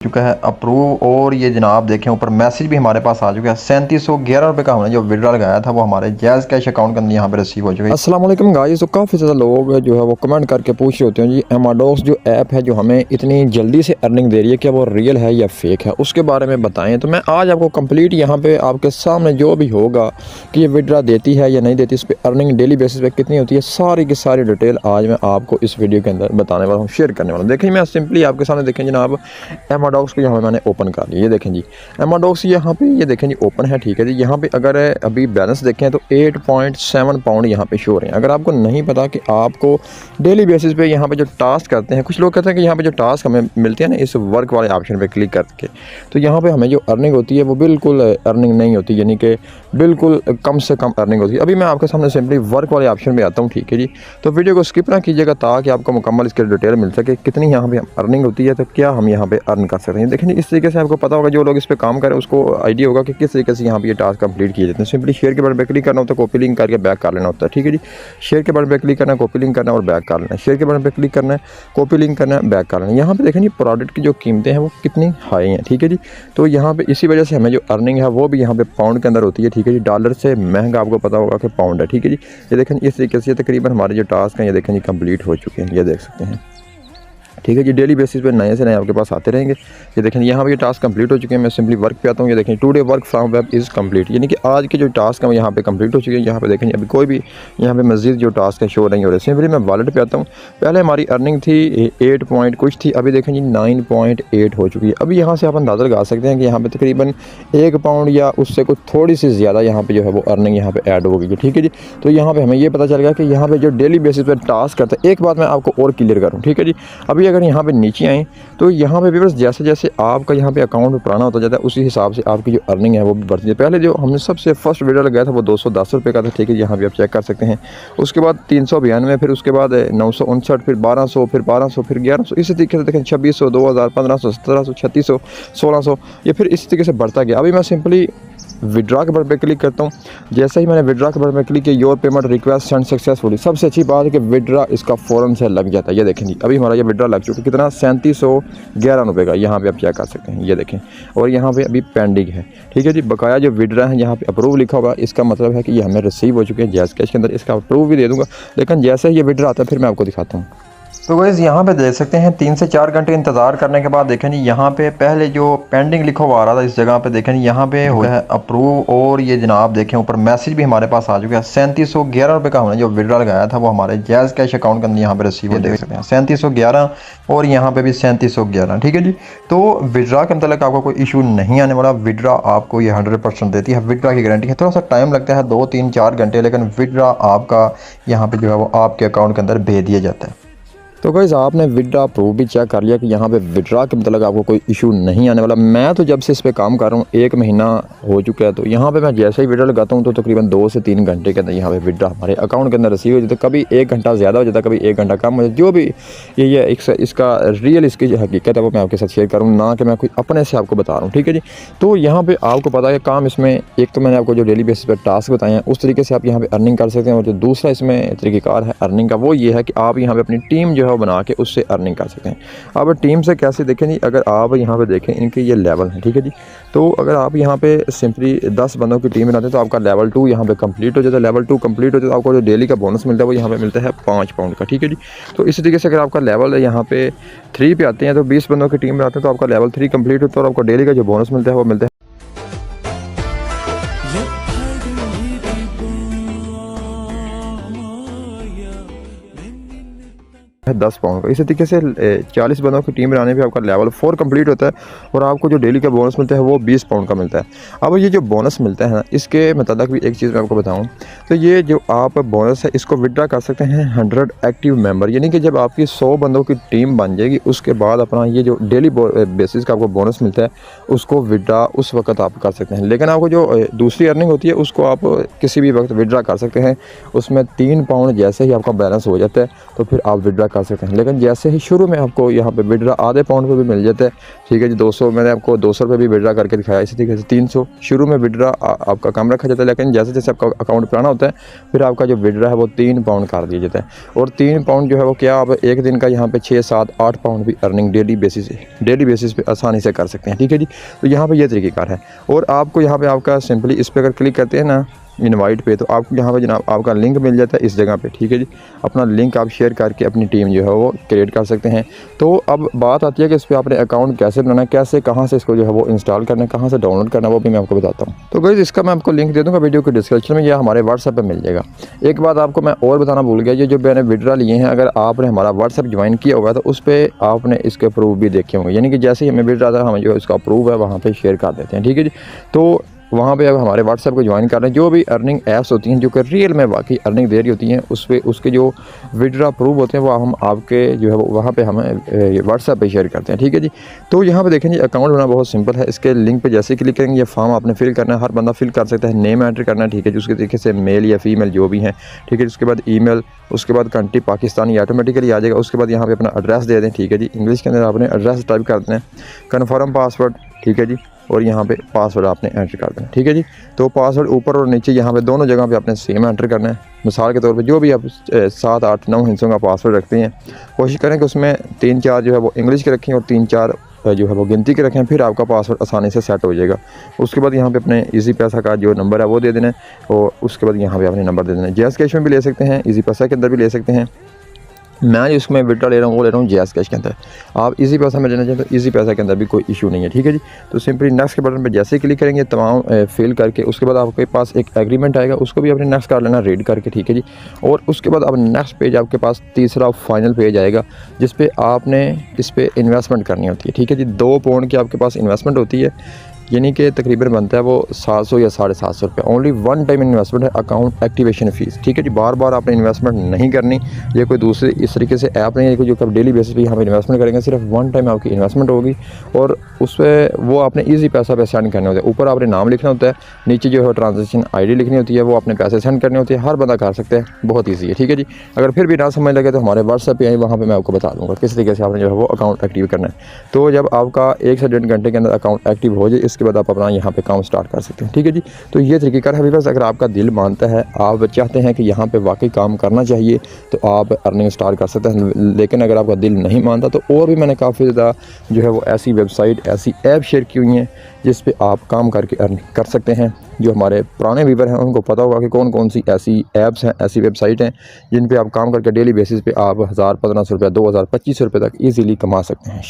चुका है अप्रूव। और ये जनाब देखें ऊपर मैसेज भी हमारे पास आ चुका है। 3711 रुपये का हमने जो विड्रॉ लगाया था वो हमारे जायज़ कैश अकाउंट के अंदर यहाँ पे रिसीव हो चुका है। अस्सलाम वालेकुम गाइस। तो काफ़ी ज़्यादा लोग जो है वो कमेंट करके पूछ रहे होते हैं जी एमाडॉक्स जो ऐप है जो हमें इतनी जल्दी से अर्निंग दे रही है, क्या वो रियल है या फेक है, उसके बारे में बताएं। तो मैं आज आपको कंप्लीट यहाँ पे आपके सामने जो भी होगा कि ये विड्रॉ देती है या नहीं देती, इस पर अर्निंग डेली बेसिस पे कितनी होती है, सारी की सारी डिटेल आज मैं आपको इस वीडियो के अंदर बताने वाला हूँ, शेयर करने वाला हूँ। देखें मैं सिंपली आपके सामने देखें जनाब एमाडॉक्स को यहाँ मैंने ओपन कर लिया। ये देखें जी एमाडॉक्स यहाँ पे ये देखें जी ओपन है, ठीक है जी। यहाँ पे अगर अभी बैलेंस देखें तो 8.7 पाउंड यहाँ पे शो हो रहे हैं। अगर आपको नहीं पता कि आपको डेली बेसिस पे यहाँ पे जो टास्क करते हैं, कुछ लोग कहते हैं कि यहाँ पे जो टास्क हमें मिलते हैं ना इस वर्क वाले ऑप्शन पे क्लिक करके, तो यहाँ पे हमें जो अर्निंग होती है वो बिल्कुल अर्निंग नहीं होती, यानी कि बिल्कुल कम से कम अर्निंग होती है। अभी मैं आपके सामने सिंपली वर्क वाले ऑप्शन पे आता हूँ, ठीक है जी। तो वीडियो को स्किप ना कीजिएगा ताकि आपको मुकम्मल इसकी डिटेल मिल सके कितनी यहाँ पे अर्निंग होती है, तो क्या हम यहाँ पे अर्न कर सकते हैं। देखें इस तरीके से आपको पता होगा, जो लोग इस पर काम करें उसको आइडिया होगा कि किस तरीके से यहाँ पे ये टास्क कंप्लीट किए जाते हैं। सिंपली शेयर के बटन पे क्लिक करना होता है, कॉपी लिंक करके बैक कर लेना होता है, ठीक है जी। शेयर के बटन पे क्लिक करना है, कॉपी लिंक करना है और बैक कर लेना है। शेयर के बटन पे क्लिक करना है, कॉपी लिंक करना है, बैक कर लेना है। यहाँ पे देखें जी प्रोडक्ट की जो कीमतें हैं वो कितनी हाई हैं, ठीक है जी। तो यहाँ पे इसी वजह से हमें जो अर्निंग है वो भी यहाँ पे पाउंड के अंदर होती है, ठीक है जी। डॉलर से महंगा आपको पता होगा कि पाउंड है, ठीक है जी। ये देखें इस तरीके से तकरीबन हमारे जो टास्क हैं ये देखें जी कंप्लीट हो चुके हैं, ये देख सकते हैं, ठीक है जी। डेली बेसिस पे नए से नए आपके पास आते रहेंगे। ये देखें यहाँ पे ये टास्क कंप्लीट हो चुके हैं। मैं सिंपली वर्क पे आता हूँ। ये देखें today work from web is complete, यानी कि आज के जो टास्क हैं वो यहाँ पे कंप्लीट हो चुके हैं। यहाँ पे देखें अभी कोई भी यहाँ पे मज़ीद जो टास्क है शो नहीं हो रहे। सिंपली मैं वॉलेट पे आता हूँ। पहले हमारी अर्निंग थी 8 पॉइंट कुछ थी, अभी देखें जी 9.8 हो चुकी है। अभी यहाँ से आप अंदाज़ा लगा सकते हैं कि यहाँ पर तकरीबन 1 पाउंड या उससे कुछ थोड़ी सी ज़्यादा यहाँ पर जो है वो अर्निंग यहाँ पर ऐड हो गई है, ठीक है जी। तो यहाँ पर हमें ये पता चल गया कि यहाँ पर जो डेली बेसिस पर टास्क करते हैं, एक बात मैं आपको और क्लियर करूँ, ठीक है जी। अभी अगर यहाँ पर नीचे तो यहाँ पे व्यूअर्स जैसे जैसे आपका यहाँ पे अकाउंट पुराना होता जाता है उसी हिसाब से आपकी जो अर्निंग है वो भी बढ़ती है। पहले जो हमने सबसे फर्स्ट विड्रॉ लगाया था वो 210 रुपये का था, ठीक है, यहाँ पे आप चेक कर सकते हैं। उसके बाद 392, फिर उसके बाद 959, फिर 1200, फिर 1200, फिर 1100, इसी तरीके से देखें 2600, 2000, 1500, 1700, 3600, 1600, ये फिर इसी तरीके से बढ़ता गया। अभी मैं सिंपली विड्रॉ के बटन पे क्लिक करता हूँ। जैसे ही मैंने विड्रॉ के बटन पे क्लिक किया, your payment request send successfully, सबसे अच्छी बात है कि विड्रॉ इसका फ़ौरन से लग जाता है। ये देखें जी अभी हमारा ये विड्रॉ लग चुका है, कितना 3711 रुपये का, यहाँ पे आप चेक कर सकते हैं, ये देखें। और यहाँ पे अभी पेंडिंग है, ठीक है जी। बकाया जो विड्रॉ है यहाँ पे अप्रूव लिखा होगा, इसका मतलब है कि ये हमें रिसीव हो चुके हैं जायज़ कैश के अंदर। इसका अप्रूव भी दे दूँगा, लेकिन जैसे ही ये विड्रॉ आता है फिर मैं आपको दिखाता हूँ। तो गाइस यहाँ पे देख सकते हैं 3 से 4 घंटे इंतज़ार करने के बाद देखें जी यहाँ पे पहले जो पेंडिंग लिखा हुआ आ रहा था इस जगह पे देखें जी यहाँ पे हो गया है अप्रूव। और ये जनाब देखें ऊपर मैसेज भी हमारे पास आ चुका है। 3711 रुपये का हमने जो विड्रॉ लगाया था वो हमारे जायज़ कैश अकाउंट के अंदर यहाँ पे रिसीव हो, देख सकते हैं 3711 और यहाँ पे भी 3711, ठीक है जी। तो विड्रॉ के मतलब आपको कोई इशू नहीं आने वाला। विड्रॉ आपको ये 100% देती है, विड्रॉ की गारंटी है। थोड़ा सा टाइम लगता है 2, 3, 4 घंटे, लेकिन विड्रॉ आपका यहाँ पे जो है वो आपके अकाउंट के अंदर भेज दिया जाता है। तो गाइस आपने विड्रॉ प्रूफ भी चेक कर लिया कि यहाँ पे विड्रॉ के मतलब आपको कोई इशू नहीं आने वाला। मैं तो जब से इस पे काम कर रहा हूँ 1 महीना हो चुका है, तो यहाँ पे मैं जैसे ही विड्रॉ लगाता हूँ तो तकरीबन 2 से 3 घंटे के अंदर यहाँ पे विड्रॉ हमारे अकाउंट के अंदर रिसीव हो जाता है। कभी 1 घंटा ज़्यादा हो जाता है, कभी 1 घंटा कम हो जाता है। जो भी ये इसका रियल इसकी जो हकीकत है वो मैं आपके साथ शेयर करूँ, ना कि मैं कोई अपने से आपको बता रहा हूँ, ठीक है जी। तो यहाँ पर आपको पता है काम इसमें एक तो मैंने आपको जो डेली बेसिस पर टास्क बताए हैं उस तरीके से आप यहाँ पर अर्निंग कर सकते हैं। और जो दूसरा इसमें तरीक़ेकार है अर्निंग का वो ये है कि आप यहाँ पर अपनी टीम जो है वो बना के उससे अर्निंग कर सकते हैं। अब टीम से कैसे देखें जी, अगर आप यहाँ पे देखें इनके ये लेवल हैं, ठीक है जी। तो अगर आप यहाँ पे सिंपली 10 बंदों की टीम बनाते हैं तो आपका लेवल 2 यहाँ पे कंप्लीट हो जाता है। लेवल 2 कंप्लीट हो जाता है तो आपको जो डेली का बोनस मिलता है वो यहाँ पे मिलता है 5 पाउंड का, ठीक है जी। तो इसी तरीके से अगर आपका लेवल है यहाँ पे 3 पे आते हैं तो 20 बंदों की टीम बनाते हैं तो आपका लेवल 3 कंप्लीट होता है और आपको डेली का जो बोनस मिलता है वो मिलता है 10 पाउंड का। इसी तरीके से 40 बंदों की टीम बनाने पे आपका लेवल 4 कंप्लीट होता है और आपको जो डेली का बोनस मिलता है वो 20 पाउंड का मिलता है। अब ये जो बोनस मिलता है ना, इसके मतलब भी एक चीज़ मैं आपको बताऊं, तो ये जो आप बोनस है इसको विड्रॉ कर सकते हैं 100 एक्टिव मेंबर, यानी कि जब आपकी 100 बंदों की टीम बन जाएगी उसके बाद अपना ये जो डेली बेसिस का आपको बोनस मिलता है उसको विड्रॉ उस वक्त आप कर सकते हैं। लेकिन आपको जो दूसरी अर्निंग होती है उसको आप किसी भी वक्त विड्रॉ कर सकते हैं। उसमें 3 पाउंड जैसे ही आपका बैलेंस हो जाता है तो फिर आप विड्रॉ कर सकते सकते हैं। लेकिन जैसे ही शुरू में आपको यहाँ पे विड्रा आधे पाउंड पे भी मिल जाता है, ठीक है जी, 200 मैंने आपको 200 रुपये भी विड्रा करके दिखाया, इसी तरीके से 300 शुरू में विड्रा आपका कम रखा जाता है। लेकिन जैसे जैसे आपका अकाउंट पुराना होता है फिर आपका जो विड्रा है वो 3 पाउंड कर दिया जाता है। और 3 पाउंड जो है वो क्या, आप एक दिन का यहाँ पे 6, 7, 8 पाउंड भी अर्निंग डेली बेसिस पे आसानी से कर सकते हैं, ठीक है जी। तो यहाँ पे ये तरीक़ेकार है। और आपको यहाँ पे आपका सिंपली इस पर अगर क्लिक करते हैं ना इनवाइट पे, तो आपको यहाँ पे जनाब आपका लिंक मिल जाता है इस जगह पे, ठीक है जी। अपना लिंक आप शेयर करके अपनी टीम जो है वो क्रिएट कर सकते हैं। तो अब बात आती है कि इस पर आपने अकाउंट कैसे बनाना है, कैसे कहाँ से इसको जो है वो इंस्टॉल करना है, कहाँ से डाउनलोड करना है, वो भी मैं आपको बताता हूँ। तो गाइस इसका मैं आपको लिंक दे दूँगा वीडियो के डिस्क्रिप्शन में, या हमारे व्हाट्सएप पर मिल जाएगा। एक बात आपको मैं और बताना भूल गया, ये जो मैंने विड्रा लिए हैं, अगर आपने हमारा व्हाट्सएप ज्वाइन किया होगा तो उस पर आपने इसके प्रूफ भी देखे होंगे, यानी कि जैसे ही हमें विड्रा था हम जो इसका प्रूफ है वहाँ पर शेयर कर देते हैं, ठीक है जी। तो वहाँ पे अब हमारे व्हाट्सएप को ज्वाइन कर रहे हैं, जो भी अर्निंग ऐप्स होती हैं जो कि रियल में वाकई अर्निंग दे रही होती हैं, उस पर उसके जो विड्रा प्रूफ होते हैं वो हम आपके जो है वो वहाँ पे हमें व्हाट्सएप पे शेयर करते हैं, ठीक है जी। तो यहाँ पे देखें जी अकाउंट बनाना बहुत सिंपल है। इसके लिंक पे जैसे क्लिक करेंगे ये फॉर्म आपने फिल करना है, हर बंदा फिल कर सकता है, नेम एंटर करना है, ठीक है जी। उसके तरीके से मेल या फीमेल जो भी हैं, ठीक है। उसके बाद ईमेल, उसके बाद कंट्री पाकिस्तान ये ऑटोमेटिकली आ जाएगा। उसके बाद यहाँ पे अपना एड्रेस दे दें, ठीक है जी। इंग्लिश के अंदर आपने एड्रेस टाइप कर दें, कन्फर्म पासवर्ड, ठीक है जी। और यहाँ पे पासवर्ड आपने एंटर कर देना, ठीक है जी। तो पासवर्ड ऊपर और नीचे यहाँ पे दोनों जगह पे आपने सेम एंटर करना है। मिसाल के तौर पे जो भी आप 7, 8, 9 हिस्सों का पासवर्ड रखते हैं, कोशिश करें कि उसमें 3, 4 जो है वो इंग्लिश के रखें और 3, 4 जो है वो गिनती के रखें, फिर आपका पासवर्ड आसानी से सेट हो जाएगा। उसके बाद यहाँ पे अपने इजी पैसा का जो नंबर है वो दे देना है, और उसके बाद यहाँ पे अपने नंबर दे देना है। जैज़ कैश में भी ले सकते हैं, इजी पैसा के अंदर भी ले सकते हैं। मैं जिसमें विड्रा ले रहा हूँ वो ले रहा हूँ जैज़ कैश के अंदर। आप इजी पैसा में लेना चाहें तो इजी पैसा के अंदर भी कोई इशू नहीं है, ठीक है जी। तो सिंपली नेक्स्ट के बटन पे जैसे ही क्लिक करेंगे तमाम फिल करके, उसके बाद आपके पास एक एग्रीमेंट आएगा, उसको भी आपने नेक्स्ट कर लेना रीड करके, ठीक है जी। और उसके बाद अब नेक्स्ट पेज आपके पास तीसरा फाइनल पेज आएगा जिस पे आपने इस पर इन्वेस्टमेंट करनी होती है, ठीक है जी। 2 पाउंड की आपके पास इन्वेस्टमेंट होती है, यानी कि तकरीबन बनता है वो 700 या 750 रुपये। ओनली 1 टाइम इन्वेस्टमेंट है, अकाउंट एक्टिवेशन फ़ीस, ठीक है जी। बार बार आपने इन्वेस्टमेंट नहीं करनी, ये कोई दूसरी इस तरीके से ऐप नहीं है कि जो कब डेली बेसिस पे हम इन्वेस्टमेंट करेंगे। सिर्फ 1 टाइम आपकी इन्वेस्टमेंट होगी और उस पर वो आपने ईजी पैसा पे सेंड करने होते हैं। ऊपर आपने नाम लिखना होता है, नीचे जो है ट्रांजेक्शन ID लिखनी होती है, वो आपने पैसे सेंड करने होते हैं। हर बंदा कर सकता है, बहुत ईजी है, ठीक है जी। अगर फिर भी ना समझ लगे तो हमारे व्हाट्सएप पे आए, वहाँ पर मैं आपको बता दूँगा किस तरीके से आपने जो है वो अकाउंट एक्टिव करना है। तो जब आपका 1 से 1.5 घंटे के अंदर अकाउंट एक्टिव हो जाए, इसके बाद आप अपना यहाँ पे काम स्टार्ट कर सकते हैं, ठीक है जी। तो ये तरीक़ेकार है बस, अगर आपका दिल मानता है, आप चाहते हैं कि यहाँ पे वाकई काम करना चाहिए, तो आप अर्निंग स्टार्ट कर सकते हैं। लेकिन अगर आपका दिल नहीं मानता तो और भी मैंने काफ़ी ज़्यादा जो है वो ऐसी वेबसाइट, ऐसी ऐप शेयर की हुई हैं जिस पे आप काम करके अर्निंग कर सकते हैं। जो हमारे पुराने व्यूवर हैं उनको पता होगा कि कौन कौन सी ऐसी ऐप्स हैं, ऐसी वेबसाइट हैं जिन पे आप काम करके डेली बेसिस पे आप 1000, 1500 रुपया, 2000, 2500 रुपये तक ईज़िली कमा सकते हैं।